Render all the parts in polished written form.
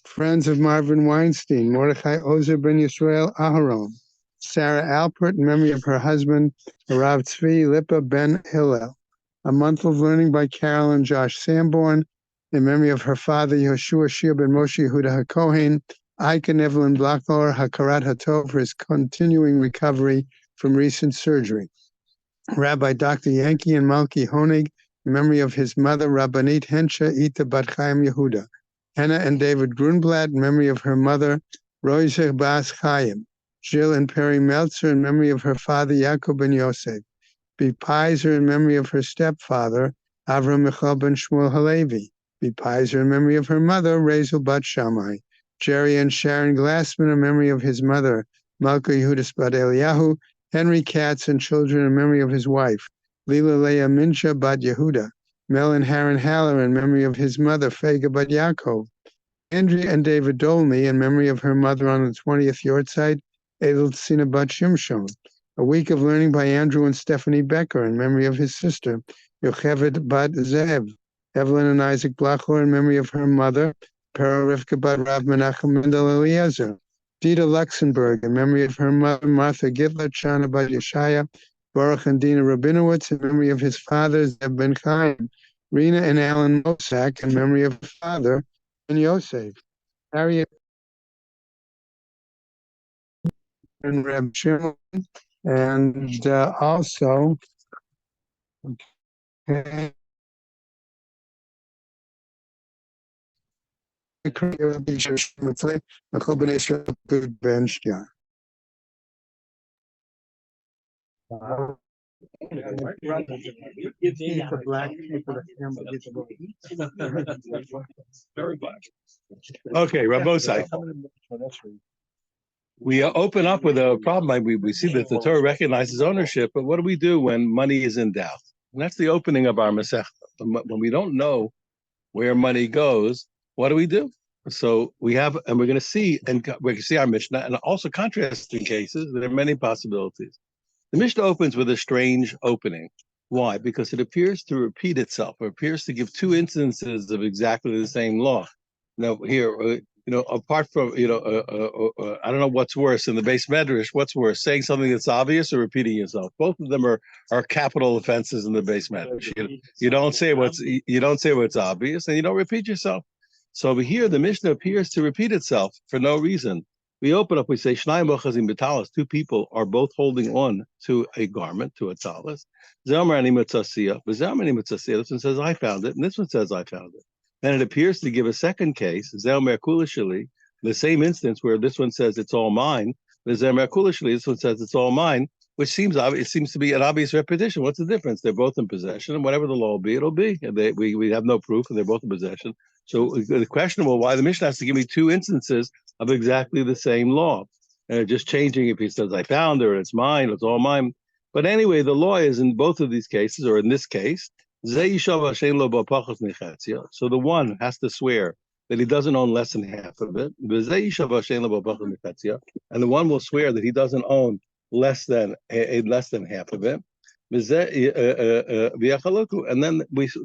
Friends of Marvin Weinstein, Mordechai Ozer ben Yisrael Aharon, Sarah Alpert, in memory of her husband, Rav Tzvi Lipa ben Hillel. A Month of Learning by Carol and Josh Sanborn, in memory of her father, Yehoshua Shir ben Moshe Yehuda HaKohen, Ika Evelyn Blacklor, Hakarat Hatov, for his continuing recovery from recent surgery. Rabbi Dr. Yankee and Malki Honig, in memory of his mother, Rabbanit Hensha Ita Bat Chaim Yehuda. Hannah and David Grunblatt, in memory of her mother, Roizer Bas Chaim. Jill and Perry Meltzer, in memory of her father, Yaakov ben Yosef. Be Pizer, in memory of her stepfather, Avram Michal ben Shmuel Halevi. Be Pizer, in memory of her mother, Razel Bat Shammai. Jerry and Sharon Glassman, in memory of his mother, Malka Yehudis Bat Eliyahu. Henry Katz and children, in memory of his wife, Lila Leah Minsha Bat Yehuda. Mel and Haran Haller, in memory of his mother, Fega Bat Yaakov. Andrea and David Dolney, in memory of her mother on the 20th Yortzeit, Edel Tzina Bat Shimshon. A Week of Learning by Andrew and Stephanie Becker, in memory of his sister, Yocheved Bat Zev. Evelyn and Isaac Blachor, in memory of her mother, Para Rivka Bat Rav Menachem Mendel Eliezer. Dita Luxemburg, in memory of her mother, Martha Gitler, Shana Bat Yeshaya. Baruch and Dina Rabinowitz, in memory of his father, Zeb Ben Chaim. Rena and Alan Mosak, in memory of her father, Ben Yosef. Harriet and Reb Shimon, and also, okay, Very black. Okay, Rabosai. We open up with a problem. We see that the Torah recognizes ownership, but what do we do when money is in doubt? And that's the opening of our Masechta. When we don't know where money goes, what do? So we have, and we're going to see, and we can see our Mishnah, and also contrasting cases. There are many possibilities. The Mishnah opens with a strange opening. Why? Because it appears to repeat itself, or appears to give two instances of exactly the same law. Now, here, apart from, I don't know what's worse in the base medrash. What's worse, saying something that's obvious or repeating yourself? Both of them are capital offenses in the base medrash. You don't say what's obvious, and you don't repeat yourself. So over here, the Mishnah appears to repeat itself for no reason. We open up, we say, Shnayim ochazim b'talis. Two people are both holding on to a garment, to a talis. Zelmer ani mitzasiyah. This one says, I found it, and this one says, I found it. Then it appears to give a second case, Zelmer kulishali, the same instance where this one says it's all mine, the Zelmer kulishali, this one says it's all mine, which seems obvious. It seems to be an obvious repetition. What's the difference? They're both in possession, and whatever the law will be, it'll be. We have no proof, and they're both in possession. So the question, well, why the Mishnah has to give me two instances of exactly the same law, just changing if he says I found it, or it's mine, it's all mine. But anyway, the law is in both of these cases, or in this case, so the one has to swear that he doesn't own less than half of it, and the one will swear that he doesn't own less than half of it. And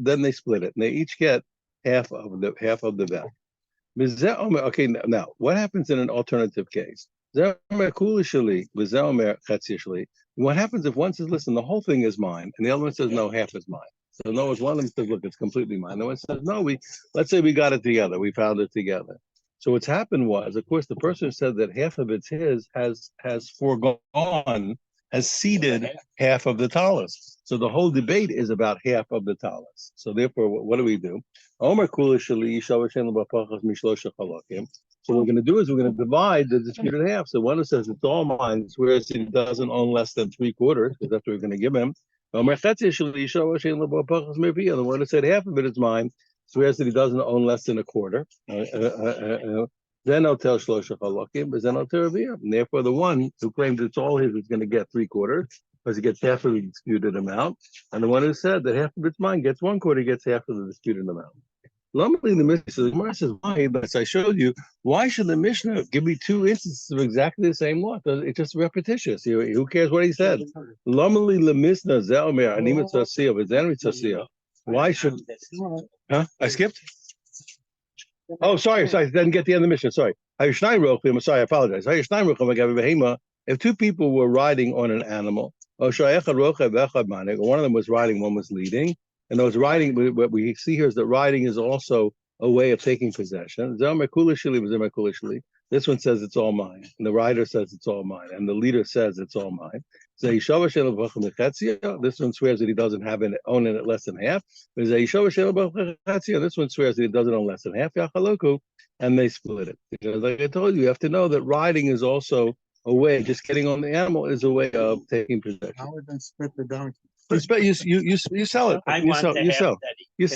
then they split it, and they each get half of the value. Okay, now what happens in an alternative case? What happens if one says, listen, the whole thing is mine, and the other one says, no, half is mine? So in other words, one of them says, look, it's completely mine. The one says, no, let's say we got it together, we found it together. So what's happened was, of course, the person who said that half of it's his has foregone, has ceded half of the talis. So the whole debate is about half of the talis. So therefore, what do we do? So what we're going to do is we're going to divide the disputed half. So one who says it's all mine swears he doesn't own less than 3/4, because that's what we're going to give him. The one who said half of it is mine swears that he doesn't own less than 1/4. Then I'll tell Shlosha Chalakim, but then I'll tell Raviyah. And therefore, the one who claims it's all his is going to get 3/4, because he gets half of the disputed amount. And the one who said that half of it's mine gets 1/4, gets half of the disputed amount. Normally, the Mishnah says, why? But I showed you, why should the Mishnah give me two instances of exactly the same law? It's just repetitious. Who cares what he said? Normally, the Mishnah, Why should? Huh? I skipped. Oh, sorry. I didn't get the end of the mission. Sorry. I'm sorry. I apologize. If two people were riding on an animal, one of them was riding, one was leading, and those riding. What we see here is that riding is also a way of taking possession. This one says it's all mine, and the rider says it's all mine, and the leader says it's all mine. This one swears that he doesn't have it, own it less than half. This one swears that he doesn't own less than half. And they split it. Because like I told you have to know that riding is also a way. Just getting on the animal is a way of taking possession. How would they split the donkey? You sell it. You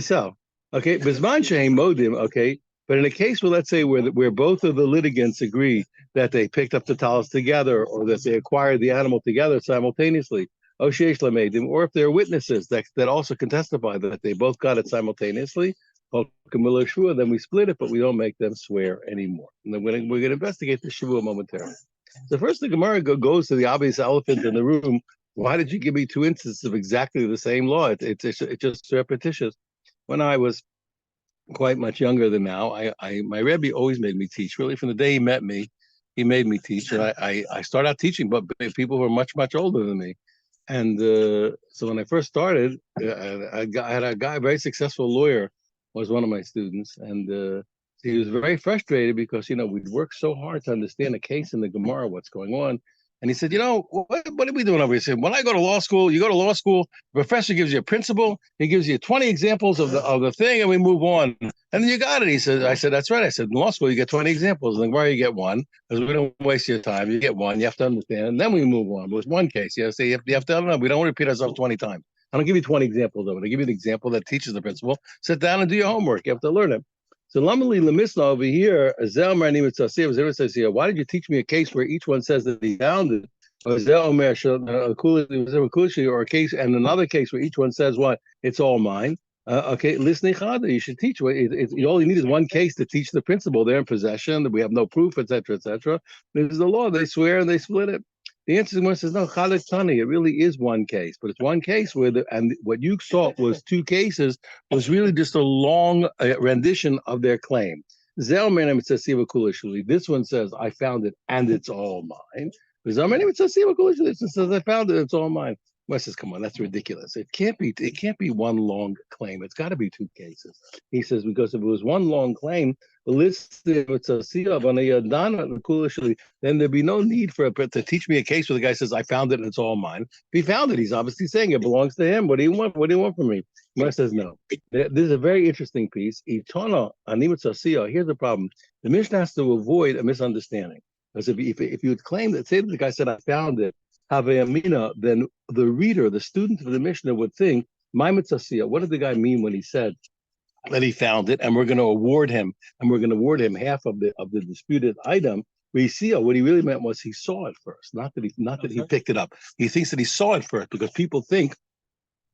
sell. Okay, Bisman Shein Modim. Okay, but in a case where, let's say, where both of the litigants agree that they picked up the talis together or that they acquired the animal together simultaneously, or if there are witnesses that also can testify that they both got it simultaneously, then we split it, but we don't make them swear anymore. And then we're going to investigate the Shavua momentarily. So first, the Gemara goes to the obvious elephant in the room. Why did you give me two instances of exactly the same law? It's just repetitious. When I was quite much younger than now, my Rebbe always made me teach. Really, from the day he met me, he made me teach. And I started out teaching, but people who were much, much older than me. And so when I first started, I had a guy, a very successful lawyer, was one of my students. And he was very frustrated because, we'd worked so hard to understand a case in the Gemara, what's going on. And he said, what are we doing over here? He said, when I go to law school, you go to law school, the professor gives you a principle, he gives you 20 examples of the thing, and we move on. And then you got it. I said, that's right. I said, in law school, you get 20 examples. And where you get one, because we don't waste your time. You get one, you have to understand, and then we move on. But it's one case. You have to, I don't know, we don't repeat ourselves 20 times. I don't give you 20 examples of it. I give you an example that teaches the principle. Sit down and do your homework. You have to learn it. So Lamali Lemisna over here, why did you teach me a case where each one says that he found it? Or a case and another case where each one says what? It's all mine. Okay, listen, you should teach. All you need is one case to teach the principle. They're in possession, that we have no proof, etc., etc. This is the law. They swear and they split it. The answer says no. Chalik Tani. It really is one case, but it's one case where and what you saw was two cases was really just a long rendition of their claim. This one says I found it and it's all mine. This one says I found it. It's all mine. Wes says, "Come on, that's ridiculous. It can't be one long claim. It's got to be two cases." He says because if it was one long claim, then there'd be no need to teach me a case where the guy says, "I found it and it's all mine." If he found it, he's obviously saying it belongs to him. What do you want? What do you want from me? Wes says, "No." This is a very interesting piece. Here's the problem. The Mishnah has to avoid a misunderstanding. Because if you would claim that, say that the guy said, "I found it," Havayamina, then the reader, the student of the Mishnah would think, "My mitzasiya." What did the guy mean when he said that he found it, and we're going to award him, half of the disputed item? We see what he really meant was he saw it first, not that he picked it up. He thinks that he saw it first because people think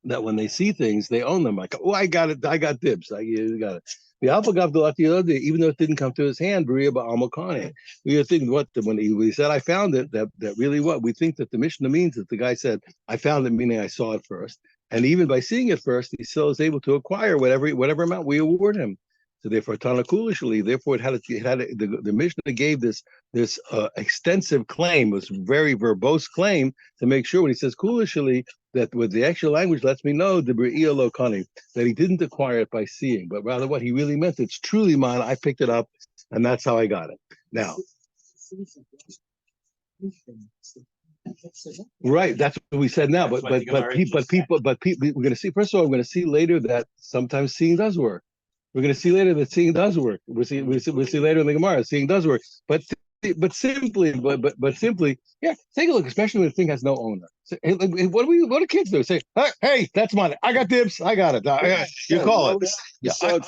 that when they see things, they own them. Like, oh, I got it. I got dibs. You got it. The alpha even though it didn't come to his hand, we think when he said I found it, that really what we think that the Mishnah means that the guy said I found it, meaning I saw it first, and even by seeing it first, he still is able to acquire whatever amount we award him. So therefore, Tanakulishly, therefore the Mishnah gave this extensive claim, this very verbose claim to make sure when he says kulishly that with the actual language lets me know the B'ri'ia Lokani, that he didn't acquire it by seeing, but rather what he really meant, it's truly mine, I picked it up, and that's how I got it. Now, right, that's what we said now, but people, we're going to see, first of all, we're going to see later that sometimes seeing does work. We're going to see later that seeing does work. We'll see later in the Gemara, seeing does work. But simply, yeah, take a look, especially when the thing has no owner. So, what do kids do? Say, hey, that's mine. I got dibs. I got it. You call it. Yeah, I saw it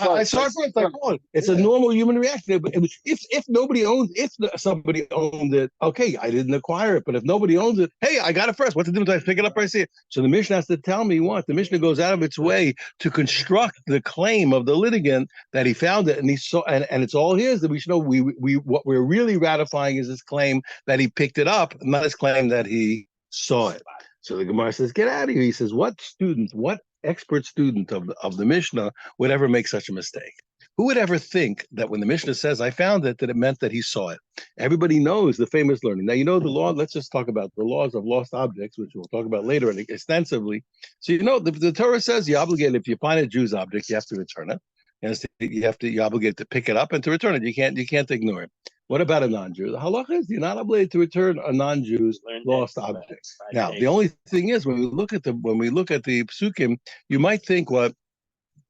first. I call it. It's a normal human reaction. If nobody owns, somebody owns it, okay, I didn't acquire it. But if nobody owns it, hey, I got it first. What's the difference? I pick it up, I see it. So the Mishnah has to tell me what the Mishnah goes out of its way to construct the claim of the litigant that he found it and he saw, and it's all his. That we should know. We what we're really ratifying is his claim that he picked it up, not his claim that he saw it. So the Gemara says, get out of here. He says, what student, what expert student of the Mishnah would ever make such a mistake. Who would ever think that when the Mishnah says, I found it, that it meant that he saw it? Everybody knows the famous learning. Now, you know the law, let's just talk about the laws of lost objects, which we'll talk about later extensively. So, you know, the Torah says you're obligated, if you find a Jew's object, you have to return it. You're obligated to pick it up and to return it. You can't ignore it. What about a non-Jew? The halacha is you're not obligated to return a non-Jew's lost object. Now, the only thing is when we look at the psukim, you might think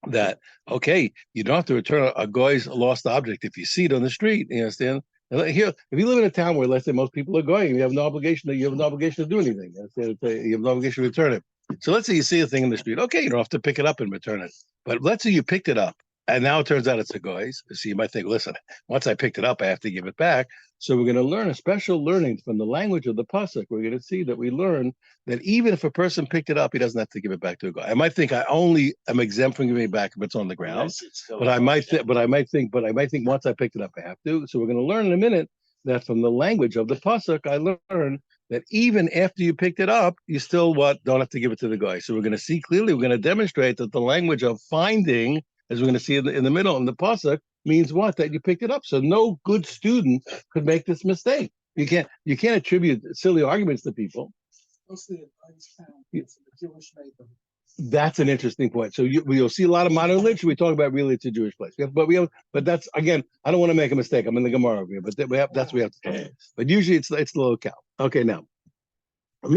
that okay, you don't have to return a guy's lost object if you see it on the street. You understand? Here, if you live in a town where let's say most people are going, you have no obligation. You have no obligation to do anything. You have no obligation to return it. So let's say you see a thing in the street. Okay, you don't have to pick it up and return it. But let's say you picked it up. And now it turns out it's a guy's. So you might think, listen, once I picked it up, I have to give it back. So we're going to learn a special learning from the language of the pasuk. We're going to see that we learn that even if a person picked it up, he doesn't have to give it back to a guy. I might think I only am exempt from giving it back if it's on the ground. But I might think once I picked it up, I have to. So we're going to learn in a minute that from the language of the pasuk, I learned that even after you picked it up, you still don't have to give it to the guy. So we're going to see clearly, we're going to demonstrate that the language of finding, as we're going to see in the middle in the pasuk, means what? That you picked it up. So no good student could make this mistake. You can't attribute silly arguments to people. That's an interesting point. So you'll see a lot of modern literature. We talk about really it's a Jewish place. But that's again, I don't want to make a mistake. I'm in the Gemara over here, but that's what we have to talk. But usually it's the locale. Okay, now. How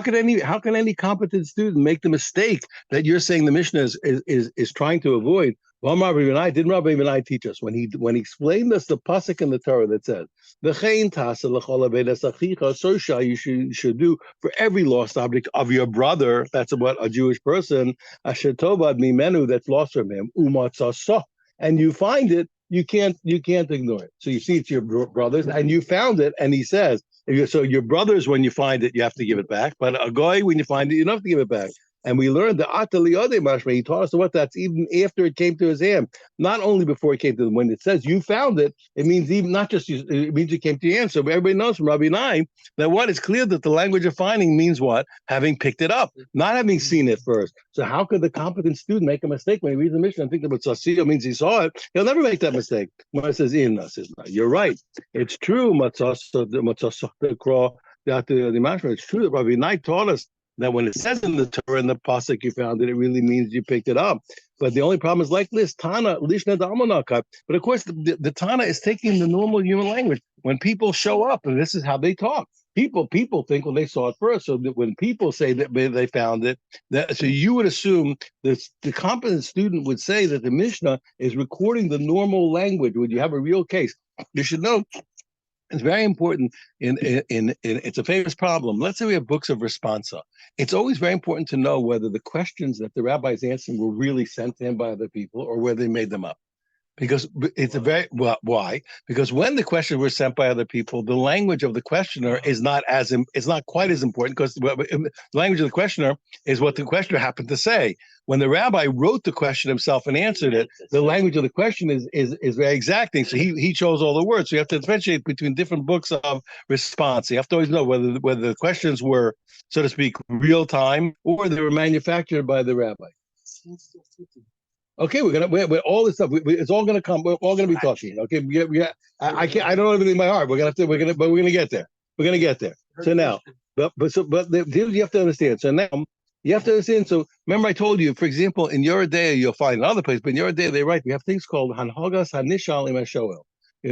can any competent student make the mistake that you're saying the Mishnah is trying to avoid? Didn't Rabbi Benai teach us when he explained us the pasuk in the Torah that says so shall you should do for every lost object of your brother, that's what a Jewish person, mimenu, that's lost from him, and you find it, you can't ignore it. So you see it's your brothers and you found it, and he says, so your brothers, when you find it, you have to give it back. But a guy, when you find it, you don't have to give it back. And we learned the Atali Mashma. He taught us what that's even after it came to his hand, not only before it came to him. When it says you found it, it means even not just you, it means it came to your hand. So everybody knows from Rabbi 9 that what is clear that the language of finding means what? Having picked it up, not having seen it first. So how could the competent student make a mistake when he reads the Mishnah and think that Matzasio means he saw it? He'll never make that mistake. When it says in, says no. You're right. It's true. It's true that Rabbi Knight taught us that when it says in the Torah and the pasuk you found it, it really means you picked it up. But the only problem is like this, Tana, Lishna Damanaka. But of course, the Tana is taking the normal human language. When people show up, and this is how they talk. People think, well, they saw it first. So that when people say that they found it, so you would assume that the competent student would say that the Mishnah is recording the normal language when you have a real case. You should know. It's very important. It's a famous problem. Let's say we have books of responsa. It's always very important to know whether the questions that the rabbi is answering were really sent to him by other people or whether they made them up. Because it's why? Because when the questions were sent by other people, the language of the questioner is not quite as important, because the language of the questioner is what the questioner happened to say. When the rabbi wrote the question himself and answered it, the language of the question is very exacting. So he chose all the words. So you have to differentiate between different books of response. You have to always know whether the questions were, so to speak, real time or they were manufactured by the rabbi. Okay, we're all this stuff. It's all gonna come. We're all gonna be talking. Okay, I can't. I don't know everything in my heart. We're gonna get there. We're gonna get there. So now, but you have to understand. So now you have to understand. So remember, I told you, for example, in Yoredea, you'll find in other places, but in Yoredea they write. We have things called Hanhogas Hanishal Imashoel.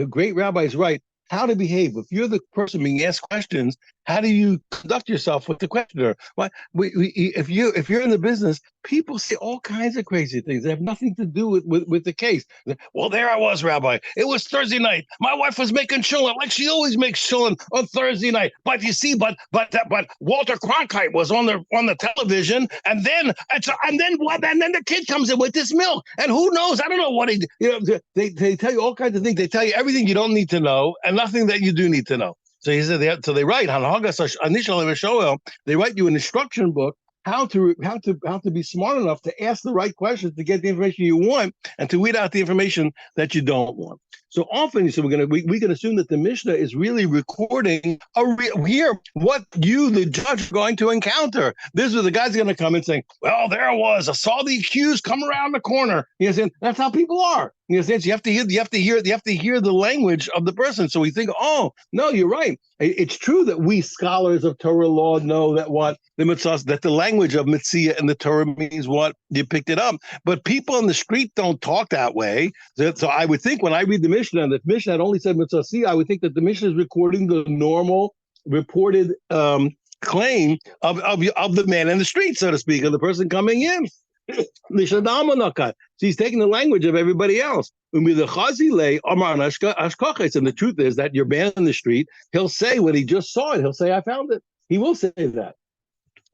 Great rabbis write how to behave. If you're the person being asked questions, how do you conduct yourself with the questioner? Why? If you're in the business, people say all kinds of crazy things that have nothing to do with the case. Well, there I was, Rabbi. It was Thursday night. My wife was making shulin like she always makes shulin on Thursday night. But you see, but Walter Cronkite was on the television, and then the kid comes in with this milk, and who knows? I don't know what they tell you all kinds of things. They tell you everything you don't need to know and nothing that you do need to know. So he said, they write they write you an instruction book how to be smart enough to ask the right questions to get the information you want and to weed out the information that you don't want. So often, so we can assume that the Mishnah is really recording here what you, the judge, are going to encounter. This is the guy's going to come and saying, "Well, there it was. I saw the accused come around the corner." You know, that's how people are. You know, you have to hear the language of the person. So we think, oh no, you're right. It's true that we scholars of Torah law know that what the mitzvahs, that the language of mitzvah and the Torah means what you picked it up. But people on the street don't talk that way. So I would think when I read the Mishnah, and the Mishnah had only said mitzvah, I would think that the Mishnah is recording the normal reported claim of the man in the street, so to speak, of the person coming in. So he's taking the language of everybody else. And the truth is that your man in the street, he'll say when he just saw it, he'll say, I found it. He will say that.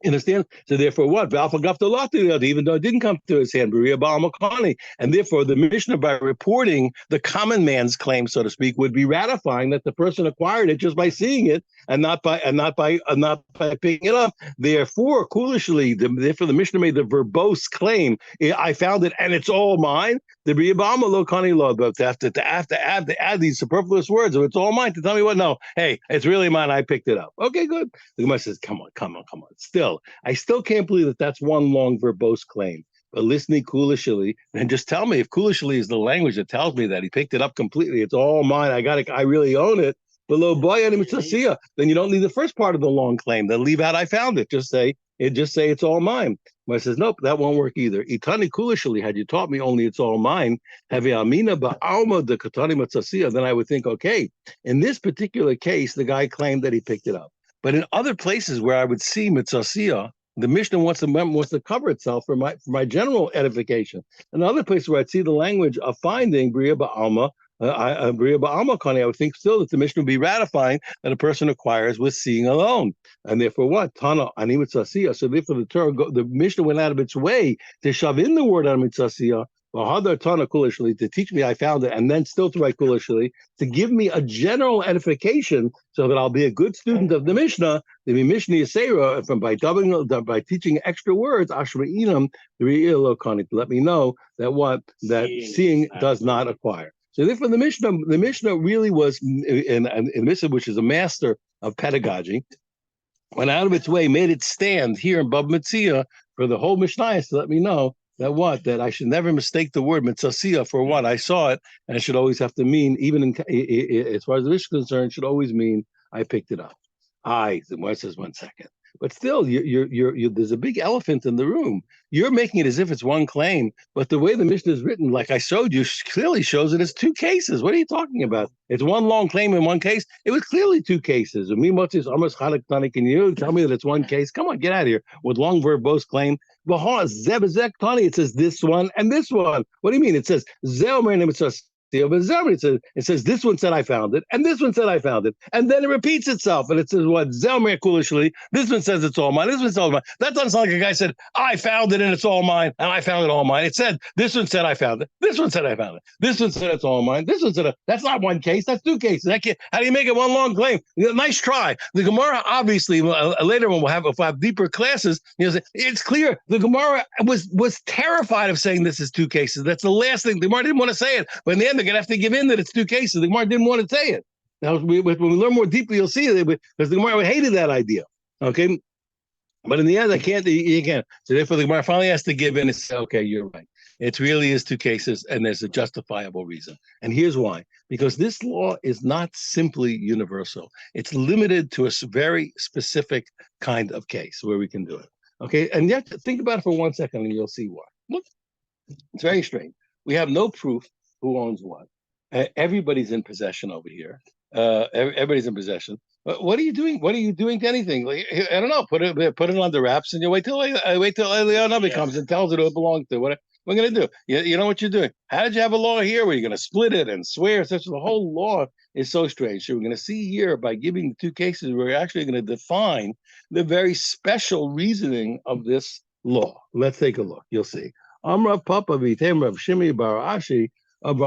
Understand? So therefore, what? Even though it didn't come to his hand, and therefore the Mishnah, by reporting the common man's claim, so to speak, would be ratifying that the person acquired it just by seeing it and not by picking it up. Therefore, therefore the Mishnah made the verbose claim: I found it and it's all mine. The Riyabama lo kani lo, but to add these superfluous words of it's all mine to tell me what? No, hey, it's really mine. I picked it up. Okay, good. The Gemara says, come on. I still can't believe that that's one long verbose claim. But listening kulishali, and just tell me if kulishali is the language that tells me that he picked it up completely. It's all mine. I really own it. Below boy, then you don't need the first part of the long claim. Then leave out I found it. Just say it's all mine. But says, nope, that won't work either. Itani kulishali, had you taught me only it's all mine, amina ba'alma de katani matzasiya, then I would think, okay, in this particular case, the guy claimed that he picked it up. But in other places where I would see mitzasiya, the Mishnah wants to cover itself for my general edification. In other places where I'd see the language of finding Bria Ba'alma, Bria Ba'alma Kani, I would think still that the Mishnah would be ratifying that a person acquires with seeing alone. And therefore what? Tana Ani Mitzasiya. So therefore the Mishnah went out of its way to shove in the word on Mitzasiya, to teach me I found it, and then still to write kulishli, to give me a general edification so that I'll be a good student of the Mishnah, the Mishnah Yisera, by teaching extra words, Ashra'inam, to let me know that seeing does not acquire. So therefore the Mishnah really was, in Mishnah, which is a master of pedagogy, went out of its way, made it stand here in Bab Metzia for the whole Mishnah to let me know that I should never mistake the word mitzasiya for what I saw it, and it should always have to mean, even as far as the Mishnah is concerned, should always mean I picked it up. The Gemara says 1 second, but still, there's a big elephant in the room. You're making it as if it's one claim, but the way the Mishnah is written, like I showed you, clearly shows it as two cases. What are you talking about? It's one long claim in one case. It was clearly two cases. Can you tell me that it's one case? Come on, get out of here with long verbose claim. It says this one and this one. What do you mean? It says it says this one said I found it, and this one said I found it, and then it repeats itself, and it says what Zelmer Kulishli. This one says it's all mine. This one's all mine. That doesn't sound like a guy said I found it and it's all mine, and I found it all mine. It said this one said I found it. This one said I found it. This one said it's all mine. This one said that's not one case. That's two cases. How do you make it one long claim? Nice try. The Gemara obviously later when we'll have deeper classes. It's clear the Gemara was terrified of saying this is two cases. That's the last thing the Gemara didn't want to say it, but in the end they're going to have to give in that it's two cases. The Gemara didn't want to say it. Now, when we learn more deeply, you'll see it because the Gemara hated that idea. Okay, but in the end, you can't. So therefore, the Gemara finally has to give in and say, okay, you're right. It really is two cases, and there's a justifiable reason. And here's why: because this law is not simply universal. It's limited to a very specific kind of case where we can do it. Okay, and you have to think about it for 1 second, and you'll see why. Look, it's very strange. We have no proof who owns what. Everybody's in possession over here. Everybody's in possession. What are you doing? What are you doing to anything? Like, I don't know. Put it under wraps, and you wait till Eliyahu comes and tells it who it belongs to. What we're going to do? You know what you're doing. How did you have a law here where you're going to split it and swear? Such the whole law is so strange. So we're going to see here by giving the two cases, we're actually going to define the very special reasoning of this law. Let's take a look. You'll see. Amrav Papa v'Tem Rav Shimi Bar Ashi. And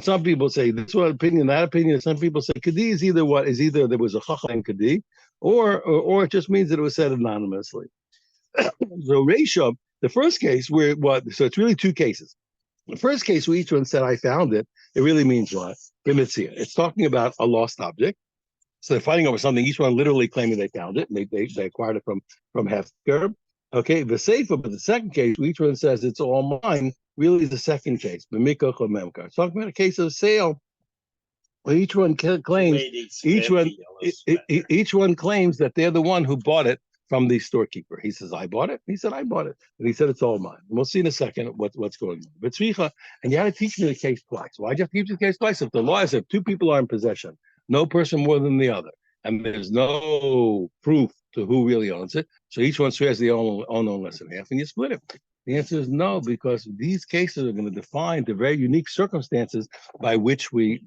some people say this one opinion, that opinion. Some people say Kadi is either there was a Chacham Kadi, or it just means that it was said anonymously. So Reisha, the first case so it's really two cases. The first case where each one said, I found it, it really means what? Bimitzia. It's talking about a lost object. So they're fighting over something, each one literally claiming they found it, and they acquired it from Hefker. Okay, the safer, but the second case, each one says it's all mine, really the second case, B'mikoch or Memkar. It's talking about a case of sale. Well, each one claims each one claims that they're the one who bought it from the storekeeper. He says, I bought it. He said, I bought it. And he said, it's all mine. And we'll see in a second what's going on. But Tzvicha, and you had to teach me the case twice. Why'd you have to teach the case twice? If the law is if two people are in possession, no person more than the other, and there's no proof to who really owns it, so each one swears they own less than half, and you split it. The answer is no, because these cases are going to define the very unique circumstances by which we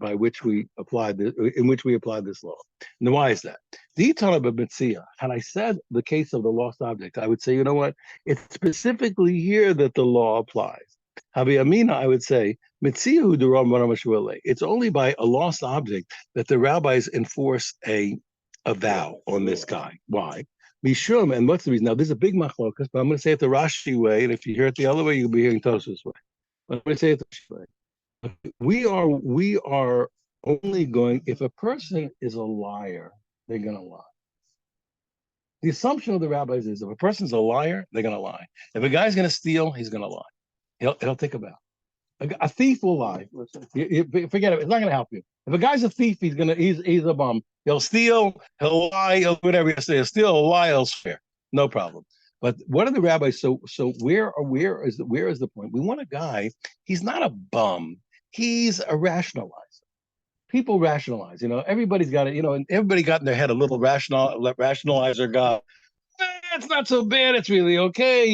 apply this, in which we apply this law. And why is that? The Itana B'Mitzia, had I said the case of the lost object, I would say, you know what? It's specifically here that the law applies. Habi Amina, I would say, Mitziahu Duram Baramashwele. It's only by a lost object that the rabbis enforce a vow on this guy. Why? Mishum, and what's the reason? Now, there's a big machlokas, but I'm going to say it the Rashi way, and if you hear it the other way, you'll be hearing Tosfos way. But I'm going to say it the Rashi way. We are only going, if a person is a liar, they're going to lie. The assumption of the rabbis is if a person's a liar, they're going to lie. If a guy's going to steal, he's going to lie. He'll think about it. A thief will lie. Forget it. It's not going to help you. If a guy's a thief, he's a bum. He'll steal, he'll lie, whatever he'll say. He'll steal, he'll lie, he'll swear. No problem. But what are the rabbis? So where is the point? We want a guy. He's not a bum. He's a rationalizer. People rationalize. Everybody's got it. And everybody got in their head a little rationalizer guy. It's not so bad. It's really okay.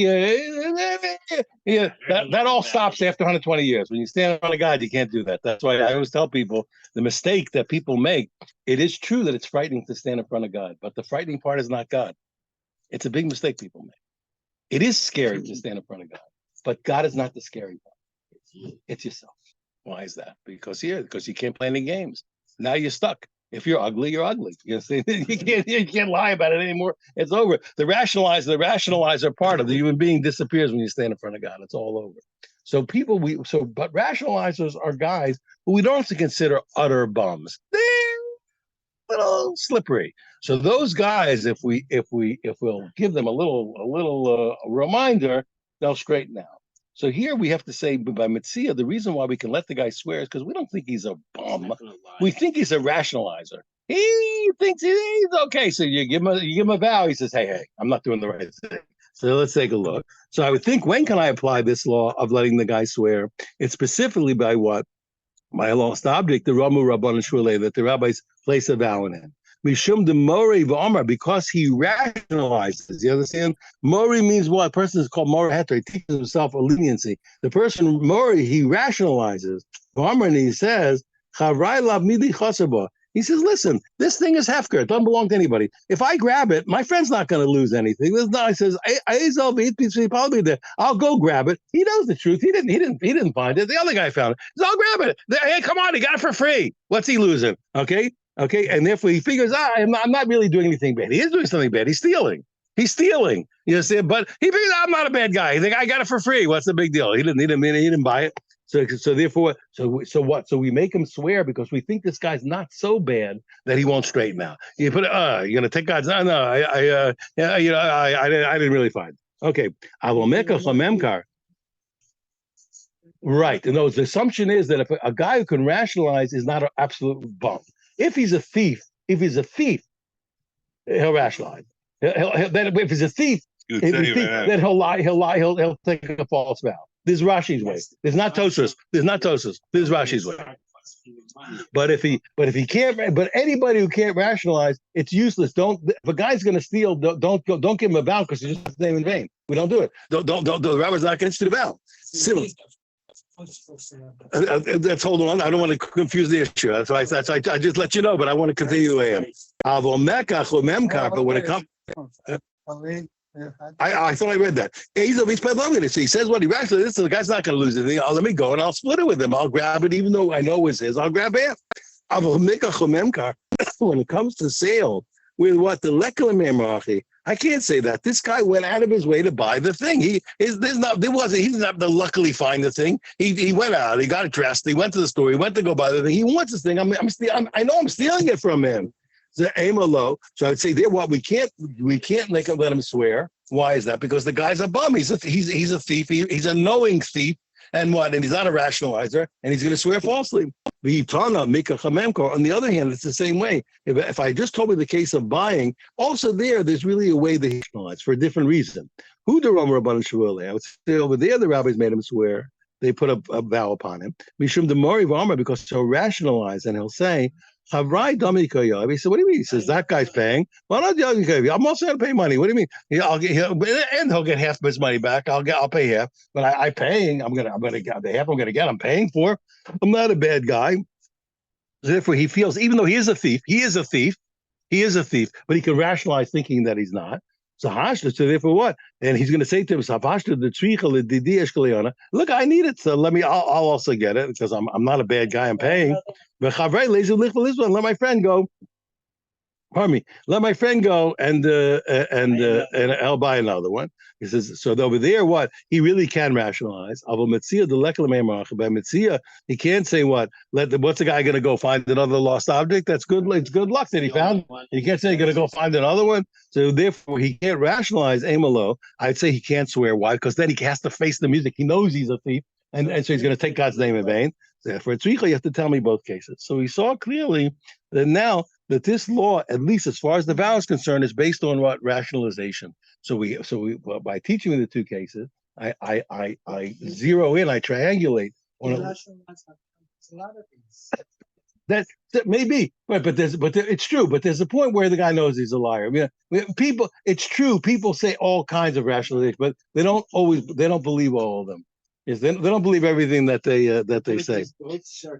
Yeah, that all stops after 120 years. When you stand in front of God, you can't do that. That's why I always tell people the mistake that people make. It is true that it's frightening to stand in front of God, but the frightening part is not God. It's a big mistake people make. It is scary to stand in front of God, but God is not the scary part. It's yourself. Why is that? Because you can't play any games. Now you're stuck. If you're ugly, you're ugly. You can't lie about it anymore. It's over. The rationalizer part of the human being disappears when you stand in front of God. It's all over. So but rationalizers are guys who we don't have to consider utter bums. They're a little slippery. So those guys, if we'll give them a little reminder, they'll straighten out. So here we have to say by Mitzia, the reason why we can let the guy swear is because we don't think he's a bum. We think he's a rationalizer. He thinks he's okay. So you give him a vow. He says, hey, I'm not doing the right thing. So let's take a look. So I would think, when can I apply this law of letting the guy swear? It's specifically by what? By a lost object, the Ramu Rabban Shule, that the rabbis place a vow in him. Mishum de Mori v'Omar, because he rationalizes. You understand? Mori means what? A person is called Mori Heter. He teaches himself a leniency. The person Mori, he rationalizes. V'Omar, and he says, Charai lav midi chasaba. He says, listen, this thing is hefker. It doesn't belong to anybody. If I grab it, my friend's not going to lose anything. This guy says, I'll go grab it. He knows the truth. He didn't find it. The other guy found it. He says, I'll grab it. Hey, come on, he got it for free. What's he losing? Okay, and therefore he figures, I'm not really doing anything bad. He is doing something bad. He's stealing. You see, but he figures I'm not a bad guy. The guy got it for free. What's the big deal? He didn't buy it. So therefore, so what? So we make him swear because we think this guy's not so bad that he won't straighten out. You put you're gonna take God's I didn't really find it. Okay, I will make a chamemkar. Right. And the assumption is that if a guy who can rationalize is not an absolute bum. If he's a thief, he'll rationalize. If he's a thief, then he'll lie. He'll take a false vow. This is Rashi's way. There's not Tosfos. This is Rashi's way. But if he can't, but anybody who can't rationalize, it's useless. If a guy's going to steal, don't give him a vow because he's just his name in vain. We don't do it. Don't. The rabbi's not going to do the vow. Simple. Let's hold on. I don't want to confuse the issue. That's why I just let you know, but I want to continue. But when it comes, I thought I read that. So he says what he rationalizes. The guy's not going to lose anything. Let me go and I'll split it with him. I'll grab it, even though I know it's his. I'll grab it. When it comes to sale, with what the lekelamemrachi, I can't say that. This guy went out of his way to buy the thing. He's not the luckily find the thing. He went out, he got dressed, he went to the store, he went to go buy the thing. He wants this thing. I know I'm stealing it from him. So aim a low. So I would say there what we can't let him swear. Why is that? Because the guy's a bum. He's a thief. He's a knowing thief. And what? And he's not a rationalizer, and he's going to swear falsely. On the other hand, it's the same way. If I just told me the case of buying, also there's really a way to rationalize for a different reason. Who the Rama Rabban Shmuel? I would say over there, the rabbis made him swear. They put a vow upon him. Mishum the Mori V'Amar, because he'll rationalize and he'll say, Havrai Dami Koyav. He said, what do you mean? He says, that guy's paying. Well, not I'm also going to pay money. What do you mean? He'll get half of his money back. I'll pay half. But I'm paying. I'm gonna get the half I'm gonna get. I'm paying for. I'm not a bad guy. Therefore, he feels, even though he is a thief, but he can rationalize thinking that he's not. So therefore what? And he's going to say to himself, look, I need it. So I'll also get it because I'm not a bad guy. I'm paying. But let my friend go. Pardon me. Let my friend go and I'll buy another one. He says, so over there, what? He really can rationalize. He can't say what? What's the guy going to go find another lost object? That's good. It's good luck that he found. He can't say he's going to go find another one. So therefore, he can't rationalize Amalo. I'd say he can't swear. Why? Because then he has to face the music. He knows he's a thief. And so he's going to take God's name in vain. Therefore, you have to tell me both cases. So he saw clearly that now that this law, at least as far as the vow is concerned, is based on what? Rationalization. So by teaching the two cases, I zero in, I triangulate. That may be, but it's true. But there's a point where the guy knows he's a liar. People, it's true. People say all kinds of rationalization, but they don't believe all of them. Yes, they don't believe everything that they say.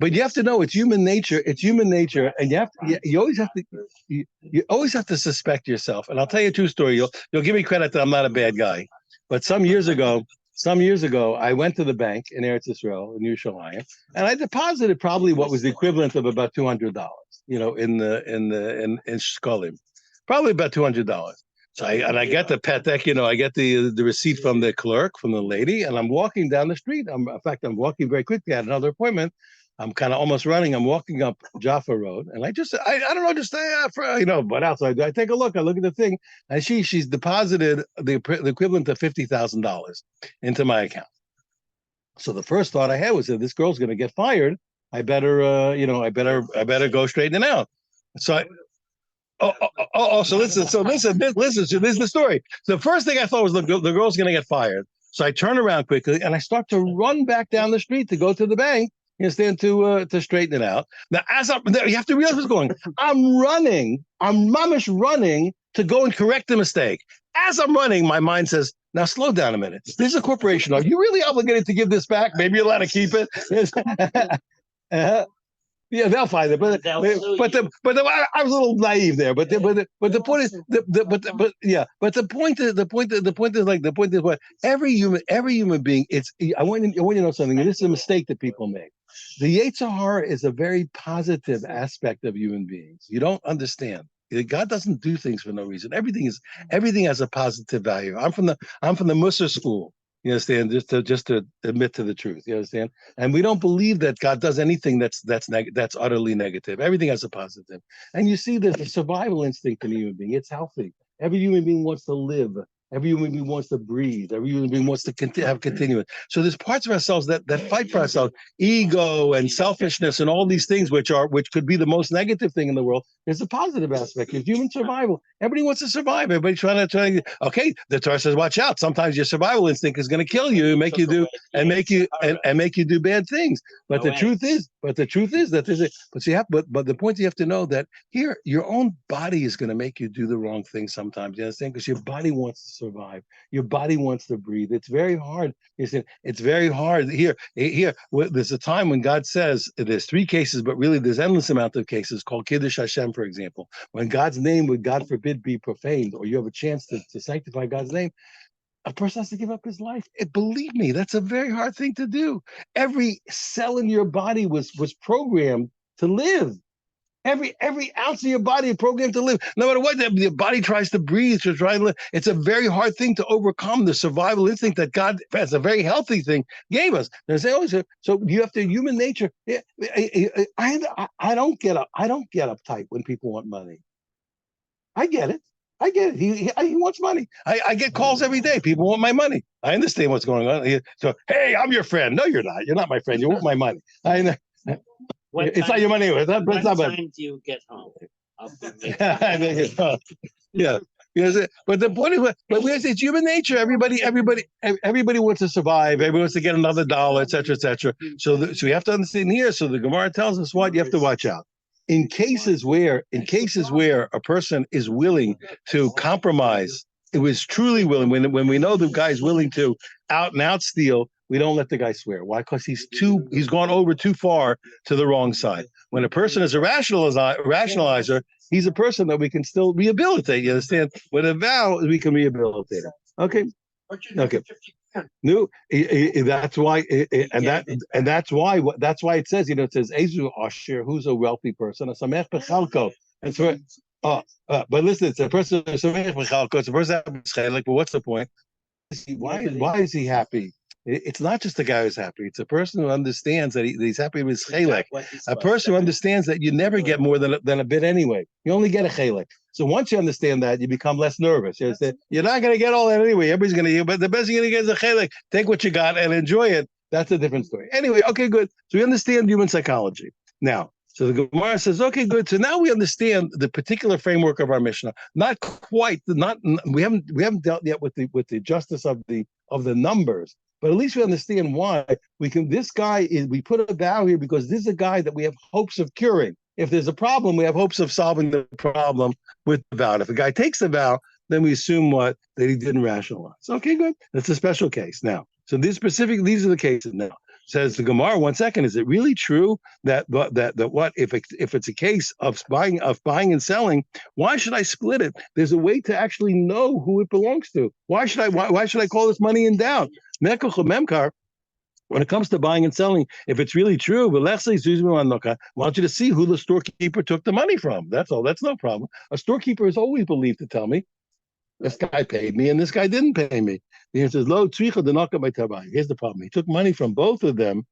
But you have to know it's human nature. It's human nature, and you always have to suspect yourself. And I'll tell you a true story. You'll give me credit that I'm not a bad guy. But some years ago, I went to the bank in Eretz Yisrael in Yerushalayim, and I deposited probably what was the equivalent of about $200. In shkolim, probably about $200. So I get the patek, I get the receipt from the clerk, from the lady, and I'm walking down the street. I'm walking very quickly. I had another appointment. I'm kind of almost running. I'm walking up Jaffa Road, and I don't know, what else I do? I take a look. I look at the thing, and she's deposited the equivalent of $50,000 into my account. So the first thought I had was that this girl's going to get fired. I better go straighten it out. So so listen. So this is the story. So the first thing I thought was the girl's going to get fired. So I turn around quickly and I start to run back down the street to go to the bank. To straighten it out. Now, you have to realize what's going on. I'm mamish running to go and correct the mistake. As I'm running, my mind says, now slow down a minute. This is a corporation. Are you really obligated to give this back? Maybe you're allowed to keep it. Yeah, they'll find it, but I was a little naive there. But the point is, the point is what every human being. I want you to know something. And this is a mistake that people make. The Yetzer Hara is a very positive aspect of human beings. You don't understand. God doesn't do things for no reason. Everything has a positive value. I'm from the Musar school. You understand? Just to admit to the truth. You understand? And we don't believe that God does anything that's utterly negative. Everything has a positive. And you see there's a survival instinct in a human being. It's healthy. Every human being wants to live. Every human being wants to breathe. Every human being wants to have continuance. So there's parts of ourselves that fight for ourselves. Ego and selfishness and all these things which could be the most negative thing in the world. There's a positive aspect. It's human survival. Everybody wants to survive. Everybody's trying to. Okay, the Torah says, watch out. Sometimes your survival instinct is going to kill you, make you do bad things. But the truth is that but the point you have to know that here your own body is going to make you do the wrong thing sometimes. You understand? Because your body wants to survive. Your body wants to breathe. It's very hard. You see, it's very hard. Here. There's a time when God says there's 3 cases, but really there's endless amount of cases called Kiddush Hashem, for example, when God's name would, God forbid, be profaned, or you have a chance to sanctify God's name. A person has to give up his life. Believe me, that's a very hard thing to do. Every cell in your body was programmed to live. Every ounce of your body is programmed to live. No matter what the body tries to breathe, to try to live. It's a very hard thing to overcome, the survival instinct that God, as a very healthy thing, gave us. And say, oh, so you have to human nature. I don't get uptight when people want money. I get it. I get it. He wants money. I get calls every day. People want my money. I understand what's going on. So, hey, I'm your friend. No, you're not. You're not my friend. You want my money. It's not your money. What time do you get home? Yeah. But the point is, it's human nature. Everybody wants to survive. Everybody wants to get another dollar, etc., etc. So we have to understand here. So the Gemara tells us what you have to watch out. In cases where a person is willing to compromise, it was truly willing. When we know the guy is willing to out and out steal, we don't let the guy swear. Why? Because he's gone over too far to the wrong side. When a person is a rationalizer, he's a person that we can still rehabilitate. You understand? With a vow, we can rehabilitate him. Okay. Okay. No, that's why, that's why it says, it says Ezu Asher, who's a wealthy person, a Samech Bechalko. And so, but listen, it's a person, it's a person. But what's the point? Why is he happy? It's not just the guy who's happy. It's a person who understands that he's happy with his chelek. A person who understands that you never get more than a bit anyway. You only get a chelek. So once you understand that, you become less nervous. You're not going to get all that anyway. Everybody's going to get, but the best you're going to get is a chelek. Take what you got and enjoy it. That's a different story. Anyway, okay, good. So we understand human psychology. Now, so the Gemara says, okay, good. So now we understand the particular framework of our Mishnah. Not quite. We haven't dealt yet with the justice of the numbers. But at least we understand why we put a vow here because this is a guy that we have hopes of curing. If there's a problem, we have hopes of solving the problem with the vow. If a guy takes the vow, then we assume that he didn't rationalize. Okay, good. That's a special case. Now, so these are the cases now. Says the Gemara, 1 second, is it really true that what if it's a case of buying and selling, why should I split it? There's a way to actually know who it belongs to. Why should I call this money in doubt? When it comes to buying and selling, if it's really true, I want you to see who the storekeeper took the money from. That's all. That's no problem. A storekeeper is always believed to tell me, this guy paid me and this guy didn't pay me. The answer is, Lo tzricha denaka b'tabai. Here's the problem. He took money from both of them.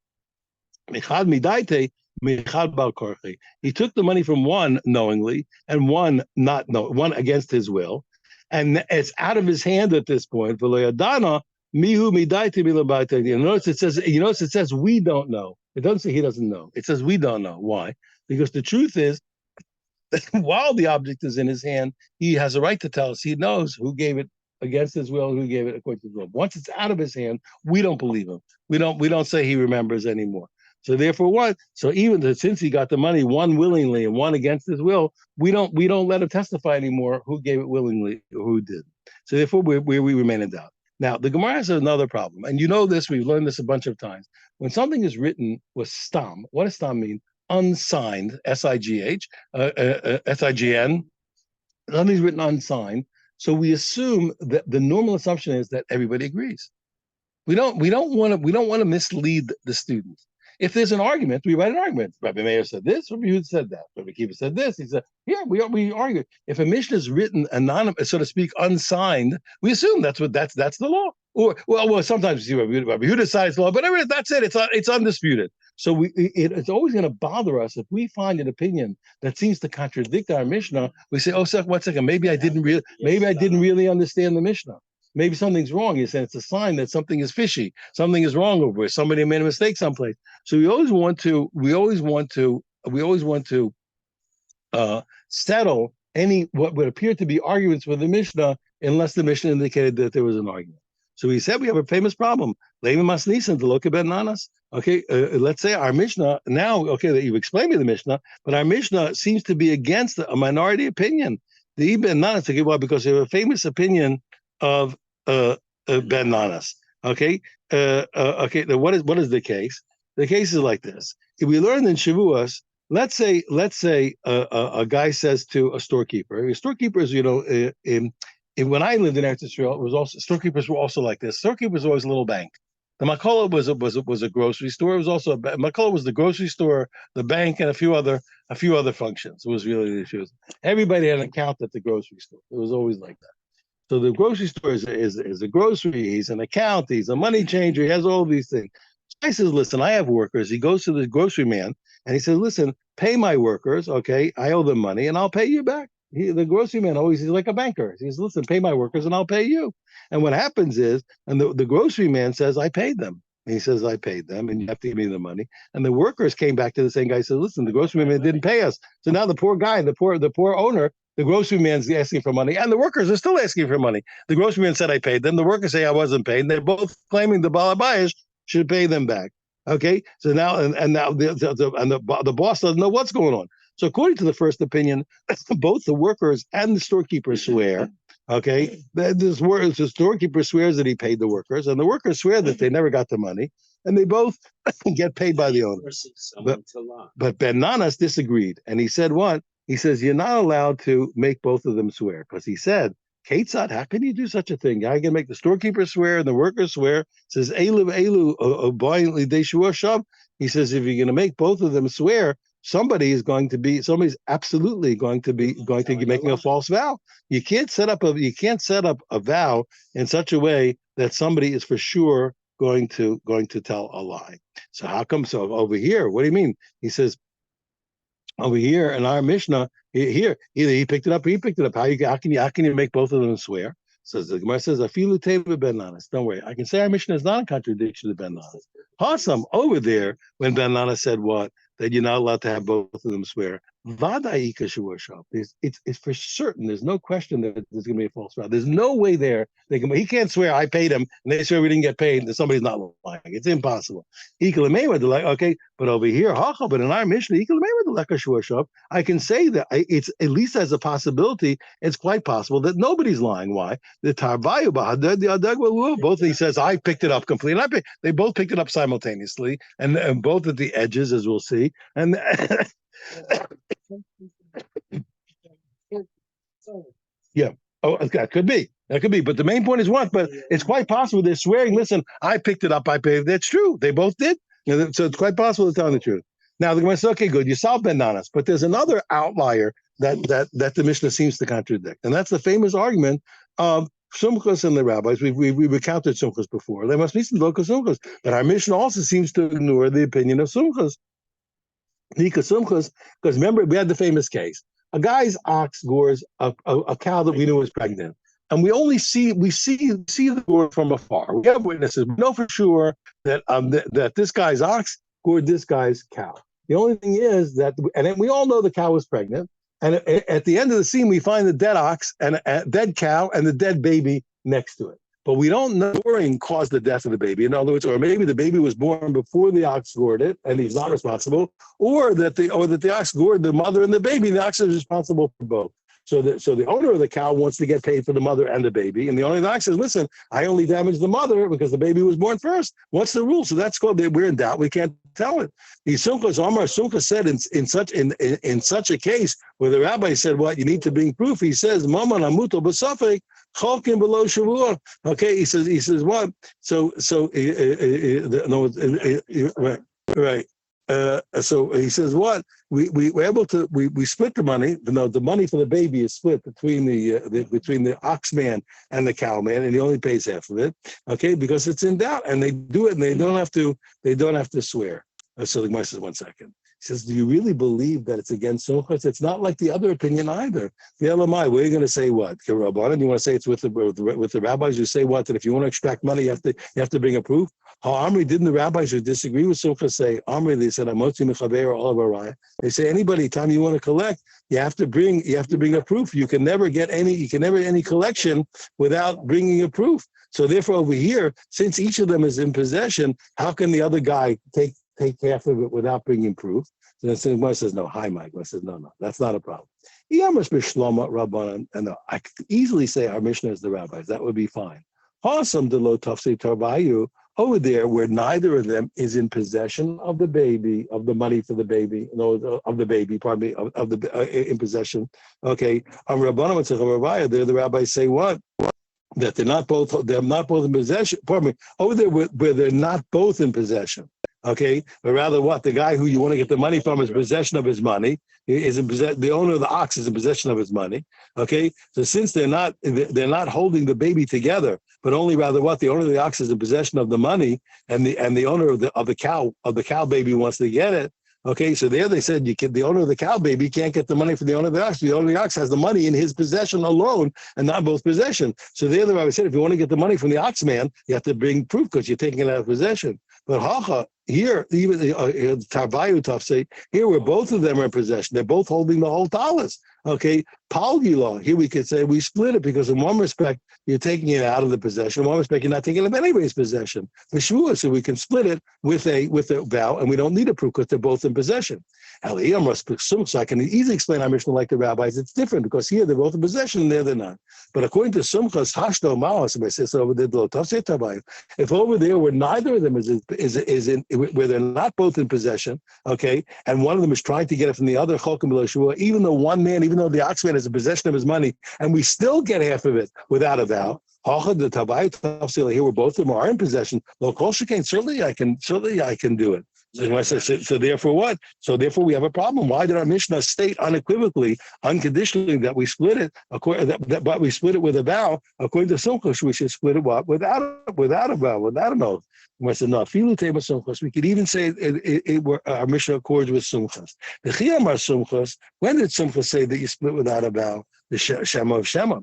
Michad midaite, michad bal korchi. He took the money from one knowingly and one one against his will. And it's out of his hand at this point. V'lo yadana, mihu midaite milabaite. You notice it says we don't know. It doesn't say he doesn't know. It says we don't know. Why? Because the truth is, while the object is in his hand, he has a right to tell us. He knows who gave it against his will and who gave it according to his will. Once it's out of his hand, we don't believe him. We don't say he remembers anymore. So therefore, what? So even since he got the money, one willingly and one against his will, we don't let him testify anymore who gave it willingly or who did. So therefore, we remain in doubt. Now, the Gemara has another problem, and you know this. We've learned this a bunch of times. When something is written with stam, what does stam mean? Unsigned, S-I-G-H, S-I-G-N. Something's written unsigned. So we assume that the normal assumption is that everybody agrees. We don't want to mislead the students. If there's an argument, we write an argument. Rabbi Meir said this, Rabbi Yehuda said that. Rabbi Kiva said this. He said, yeah, we argue. If a Mishnah is written anonymous, so to speak, unsigned, we assume that's the law. Or sometimes you see Rabbi Yehuda decides the law, but that's it. It's undisputed. So it's always going to bother us if we find an opinion that seems to contradict our Mishnah. We say, oh, 1 second, maybe I didn't really understand the Mishnah. Maybe something's wrong. You say it's a sign that something is fishy. Something is wrong over here. Somebody made a mistake someplace. So we always want to settle any what would appear to be arguments with the Mishnah unless the Mishnah indicated that there was an argument. So we said we have a famous problem. Levi Masnisan to look at nanas. Okay, let's say our Mishnah now. Okay, that you explained me the Mishnah, but our Mishnah seems to be against a minority opinion. The Ibn Nanas, because they have a famous opinion of Ben Nanas. Okay, okay. Now what is the case? The case is like this. If we learned in Shavuos, let's say a guy says to a storekeeper. Storekeepers, when I lived in Eretz Israel, storekeepers were also like this. Storekeepers were always a little bank. The Makola was a grocery store. It was also Makola was the grocery store, the bank, and a few other functions. It was really the issue. Everybody had an account at the grocery store. It was always like that. So the grocery store is a grocery. He's an account. He's a money changer. He has all these things. So I says, listen, I have workers. He goes to the grocery man and he says, listen, pay my workers. Okay, I owe them money and I'll pay you back. The grocery man he's like a banker. He says, listen, pay my workers and I'll pay you. And what happens is, and the grocery man says, I paid them. And he says, I paid them and you have to give me the money. And the workers came back to the same guy and said, listen, the grocery man didn't pay us. So now the poor guy, the poor owner, the grocery man's asking for money, and the workers are still asking for money. The grocery man said I paid them. The workers say I wasn't paid. And they're both claiming the balabayas should pay them back. Okay, so now and now the boss doesn't know what's going on. So according to the first opinion, both the workers and the storekeeper swear. Okay, the storekeeper swears that he paid the workers, and the workers swear that they never got the money, and they both get paid by the owner. But Ben Nanas disagreed, and he said what? He says, you're not allowed to make both of them swear, because he said, Ketzad, how can you do such a thing? I can make the storekeeper swear and the workers swear. Says, Elu, he says, if you're going to make both of them swear, somebody's absolutely going to be making a false vow. You can't set up a vow in such a way that somebody is for sure going to tell a lie. So how come? So over here, what do you mean? He says, over here in our Mishnah, either he picked it up or he picked it up. How can you make both of them swear? Says the Gemara says, Afilu teva ben nanas. Don't worry. I can say our Mishnah is not a contradiction to Ben Nanas. Awesome. Over there, when Ben Nanas said what? That you're not allowed to have both of them swear. It's for certain. There's no question that there's going to be a false vow. There's no way there. He can't swear I paid him, and they swear we didn't get paid, and somebody's not lying. It's impossible. Okay, but over here, but in our Mishnah, I can say that it's at least as a possibility. It's quite possible that nobody's lying. Why? The Tarbayu both he says I picked it up completely. They both picked it up simultaneously, and both at the edges, as we'll see, and. Yeah. Oh, that could be. But the main point is what? But it's quite possible they're swearing. Listen, I picked it up. I paid. That's true. They both did. So it's quite possible they're telling the truth. Now the Gemara says, okay, good. You solved Ben Nanas, but there's another outlier that the Mishnah seems to contradict, and that's the famous argument of Sumchos and the rabbis. We recounted Sumchos before. There must be some local Sumchos, but our Mishnah also seems to ignore the opinion of Sumchos. Because remember, we had the famous case. A guy's ox gores a cow that we knew was pregnant. And we see the gore from afar. We have witnesses. We know for sure that that this guy's ox gored this guy's cow. The only thing is that, and then we all know the cow was pregnant. And at the end of the scene, we find the dead ox and a dead cow and the dead baby next to it. But we don't know goring caused the death of the baby. In other words, or maybe the baby was born before the ox gored it, and he's not responsible, or that the ox gored the mother and the baby, and the ox is responsible for both. So the owner of the cow wants to get paid for the mother and the baby, and the owner of the ox says, "Listen, I only damaged the mother because the baby was born first. What's the rule?" So that's called we're in doubt. We can't tell it. The Sumka said in such a case where the rabbi said, "What you need to bring proof," he says, "Maman amuto b'safek." Chalkin below Shavua. Okay, he says what? Right. So he says what? We were able to we split the money. The money for the baby is split between the ox man and the cow man, and he only pays half of it. Okay, because it's in doubt, and they do it, and they don't have to swear. So the Gemara says, 1 second. He says, do you really believe that it's against Sumchos? It's not like the other opinion either. The Elamai, where are you going to say what? Rabbanan, you want to say it's with the rabbis who say what? That if you want to extract money, you have to bring a proof. How Amri, didn't the rabbis who disagree with Sumchos say, Amri, they said, Amotzi Mechaber all of Araya. They say anybody, time you want to collect, you have to bring a proof. You can never get any collection without bringing a proof. So therefore over here, since each of them is in possession, how can the other guy take half of it without bringing proof? So then Gemara says, no. Hi, Mike. Gemara says, no, that's not a problem. And I could easily say our Mishnah is the rabbis. That would be fine. Awesome, the lo tafsei tarbayu over there, where neither of them is in possession of the baby, of the money for the baby, of the baby, pardon me, of the in possession. Okay, there the rabbis say what? that they're not both in possession. Pardon me, over there where they're not both in possession. Okay, but rather what the guy who you want to get the money from is possession of his money. He is in the owner of the ox is in possession of his money. Okay, so since they're not holding the baby together, but only rather what the owner of the ox is in possession of the money, and the owner of the cow baby wants to get it. Okay, so there they said the owner of the cow baby can't get the money from the owner of the ox. The owner of the ox has the money in his possession alone and not both possession. So there the rabbi said, if you want to get the money from the ox man, you have to bring proof because you're taking it out of possession. But hacha, here, even Tarvayu Taf say, here where both of them are in possession, they're both holding the whole talis. Okay, Palgila, here we could say we split it because in one respect, you're taking it out of the possession. In one respect, you're not taking it of anybody's possession. For so we can split it with a vow, and we don't need a proof because they're both in possession. So I can easily explain our mission like the rabbis. It's different because here they're both in possession and there they're not. But according to Sumchas Hashdo Malas, if over there where neither of them is in where they're not both in possession, okay, and one of them is trying to get it from the other Chokim B'Lo, even though even though the oxman is in possession of his money, and we still get half of it without a vow. Here where both of them are in possession. Certainly I can do it. So therefore what? So therefore we have a problem. Why did our Mishnah state unequivocally, unconditionally that we split it, but we split it with a vow? According to Sumchas, we should split it what? Without a vow, without an oath. I said, no, we could even say our Mishnah accords with Sumchas. The Chiyamar Sumchas, when did Sumchas say that you split without a vow? The Shema of Shema.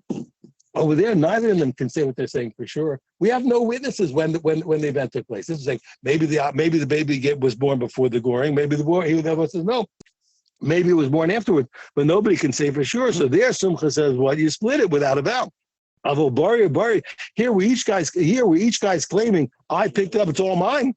Over there, neither of them can say what they're saying for sure. We have no witnesses when the event took place. This is like maybe the baby was born before the goring. Maybe the says no. Maybe it was born afterwards, but nobody can say for sure. So there, Sumcha says, "What you split it without a vow." Although Bari, here we each guy's claiming I picked it up. It's all mine.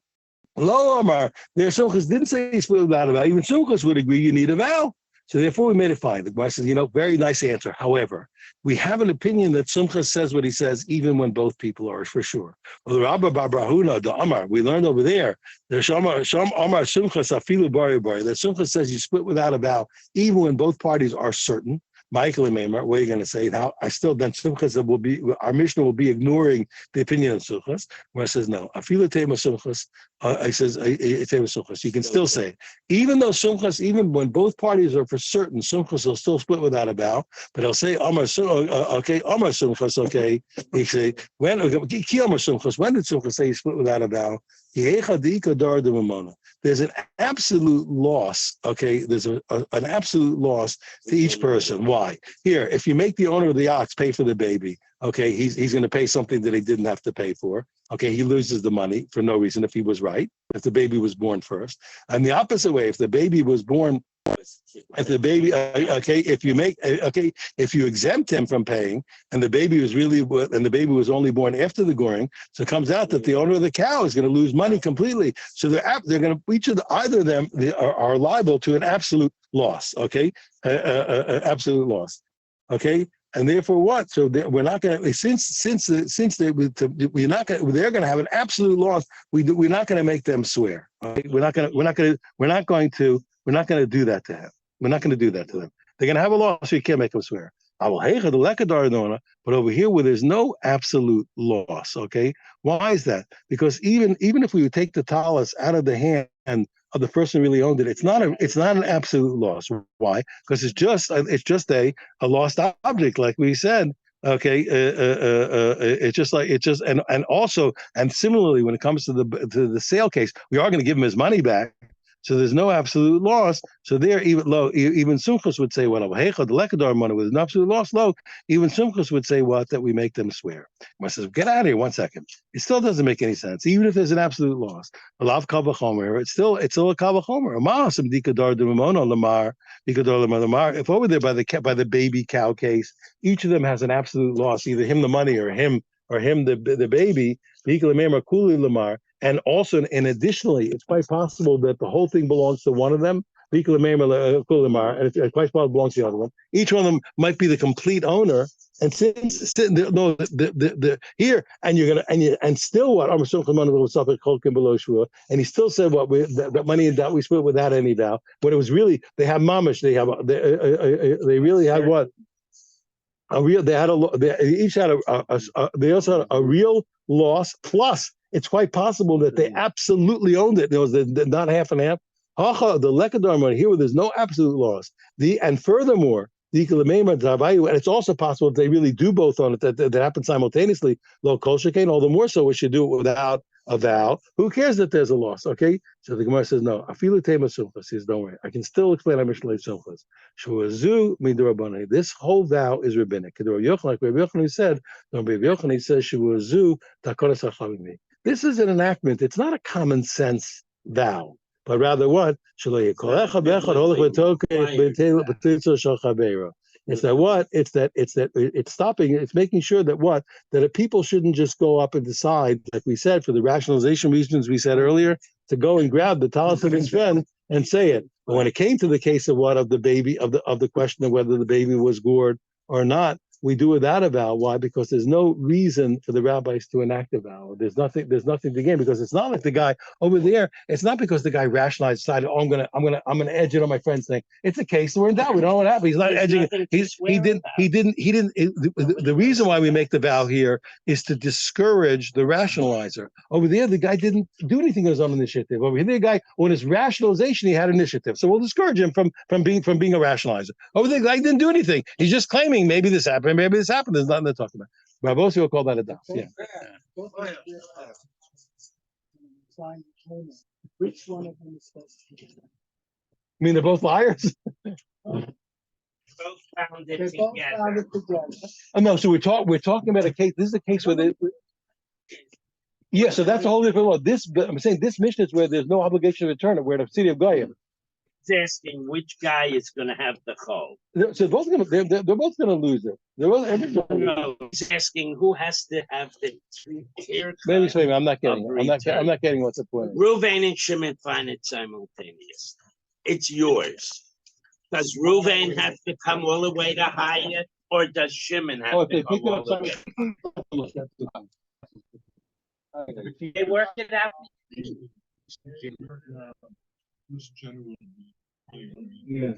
Lo Amar, there Sumchas didn't say he split without a vow. Even Sumchas would agree you need a vow. So therefore, we made it fine. The Gemara says, very nice answer. However, we have an opinion that Sumchas says what he says, even when both people are, for sure. Well, the Rabba Babrahuna, the Amar, we learned over there, there's Amar Sumchas Afilu Bari Bari, that Sumchas says you split without a vow, even when both parties are certain. Michael and Maimar, what are you going to say? Now, Sumchas our Mishnah will be ignoring the opinion of Sumchas, where it says, no, Afilu Tema Sumchas, it says, Tema Sumchas. You can still say, even though Sumchas, even when both parties are for certain, Sumchas will still split without a vow, but he'll say, Amar Sumchas, okay. He say, when did Sumchas say he split without a vow? There's an absolute loss, okay? There's an absolute loss to each person. Why? Here, if you make the owner of the ox pay for the baby, okay, he's going to pay something that he didn't have to pay for. Okay, he loses the money for no reason if he was right, if the baby was born first. And the opposite way, if the baby was born, if you exempt him from paying, and the baby was only born after the goring, so it comes out that the owner of the cow is going to lose money completely. So they're going to either of them are liable to an absolute loss. Okay, absolute loss. Okay. And therefore, what? So we're not going to they're going to have an absolute loss. We're not going to make them swear. Okay? We're not going to do that to him. We're not going to do that to them. They're going to have a loss. So you can't make them swear. But over here, where there's no absolute loss, okay? Why is that? Because even if we would take the talis out of the hand of the person who really owned it, it's not an absolute loss. Why? Because it's just a lost object, like we said. Okay, and similarly, when it comes to the sale case, we are going to give him his money back. So there's no absolute loss. So there, even Sumchas would say, well, the lekadar money with an absolute loss, low. Even Sumchas would say what? That we make them swear. I says, get out of here 1 second. It still doesn't make any sense, even if there's an absolute loss. It's still a kavachomer. If over there by the baby cow case, each of them has an absolute loss, either him the money or him the baby. And also, and additionally, it's quite possible that the whole thing belongs to one of them. And it's quite possible it belongs to the other one. Each one of them might be the complete owner. And since here, and you're gonna and still what? And he still said what that money that we split without any vow. But it was really they have mamish. They really had what? they each had they also had a real loss. Plus, it's quite possible that they absolutely owned it. There was not half and half. The lekadar money here, where there's no absolute loss. And furthermore, and it's also possible that they really do both on it. That happens simultaneously. Lo kol shekain. All the more so, we should do it without a vow. Who cares that there's a loss? Okay. So the Gemara says no. Afilu tema sumchas. Says don't worry. I can still explain our Mishnah sumchas. Shuazu midrabbanai. This whole vow is rabbinic. Like Rabbi Yochanan said. Rabbi Yochanan says shuazu takonas hachamim. This is an enactment. It's not a common sense vow. But rather what? It's that what? It's stopping, it's making sure that what? That if people shouldn't just go up and decide, like we said, for the rationalization reasons we said earlier, to go and grab the talis of his friend and say it. But when it came to the case of what? Of the baby, of the question of whether the baby was gored or not, we do without a vow. Why? Because there's no reason for the rabbis to enact a vow. There's nothing to gain, because it's not like the guy over there. It's not because the guy rationalized, decided, oh, I'm gonna edge it on my friend's thing. It's a case where in doubt. We don't know what happened. He's not edging it. He didn't. The reason why we make the vow here is to discourage the rationalizer. Over there, the guy didn't do anything on his own initiative. Over here, the guy, on his rationalization, he had initiative. So we'll discourage him from being a rationalizer. Over there, the guy didn't do anything. He's just claiming maybe this happened. Maybe this happened. There's nothing to talk about. Rabosi will call that a daf. Yeah. Which one of them is supposed to be? I mean, they're both liars. Both found it They both found it together. Oh, no, so we're talking about a case. This is a case where they. Yeah, so that's a whole different law. I'm saying this mission is where there's no obligation to return it. We're in the city of Goyim. He's asking which guy is going to have the chol. So they're both going to lose it. No, he's asking who has to have the haircut. Maybe I'm not getting it. I'm not getting what's the point. Ruvain and Shimon find it simultaneous. It's yours. Does Ruvain have to come all the way to Hyatt, or does Shimon have to come all the way? They work it out. Yeah.